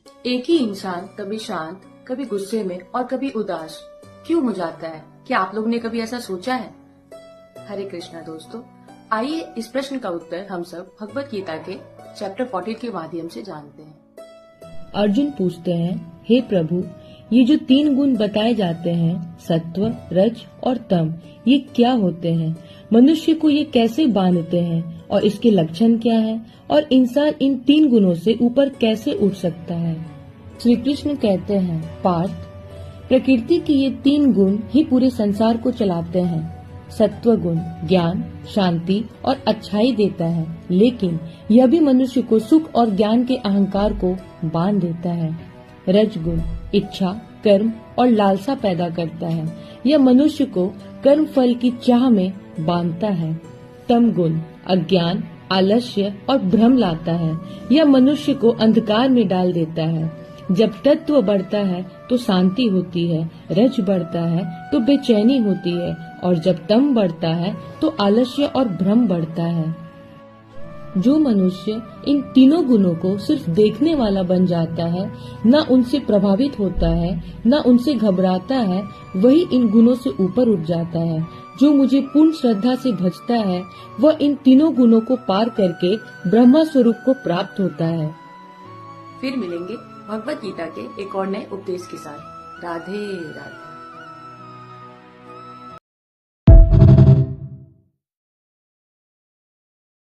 एक ही इंसान कभी शांत, कभी गुस्से में और कभी उदास क्यों हो जाता है? क्या आप लोग ने कभी ऐसा सोचा है? हरे कृष्णा दोस्तों, आइए इस प्रश्न का उत्तर हम सब भगवत गीता के चैप्टर 14 के माध्यम से जानते हैं। अर्जुन पूछते हैं, हे प्रभु, ये जो 3 गुण बताए जाते हैं, सत्व, रज और तम, ये क्या होते हैं? मनुष्य को ये कैसे बांधते हैं और इसके लक्षण क्या है? और इंसान इन 3 गुणों से ऊपर कैसे उठ सकता है? श्री कृष्ण कहते हैं, पार्थ, प्रकृति की ये 3 गुण ही पूरे संसार को चलाते हैं। सत्व गुण ज्ञान, शांति और अच्छाई देता है, लेकिन यह भी मनुष्य को सुख और ज्ञान के अहंकार को बांध देता है। रज गुण इच्छा, कर्म और लालसा पैदा करता है, यह मनुष्य को कर्म फल की चाह में बांधता है। तम गुण अज्ञान, आलस्य और भ्रम लाता है, यह मनुष्य को अंधकार में डाल देता है। जब तत्व बढ़ता है तो शांति होती है, रज बढ़ता है तो बेचैनी होती है, और जब तम बढ़ता है तो आलस्य और भ्रम बढ़ता है। जो मनुष्य इन तीनों गुणों को सिर्फ देखने वाला बन जाता है, न उनसे प्रभावित होता है, न उनसे घबराता है, वही इन गुणों से ऊपर उठ जाता है। जो मुझे पूर्ण श्रद्धा से भजता है, वह इन तीनों गुणों को पार करके ब्रह्मा स्वरूप को प्राप्त होता है। फिर मिलेंगे भगवत गीता के एक और नए उपदेश के साथ। राधे राधे।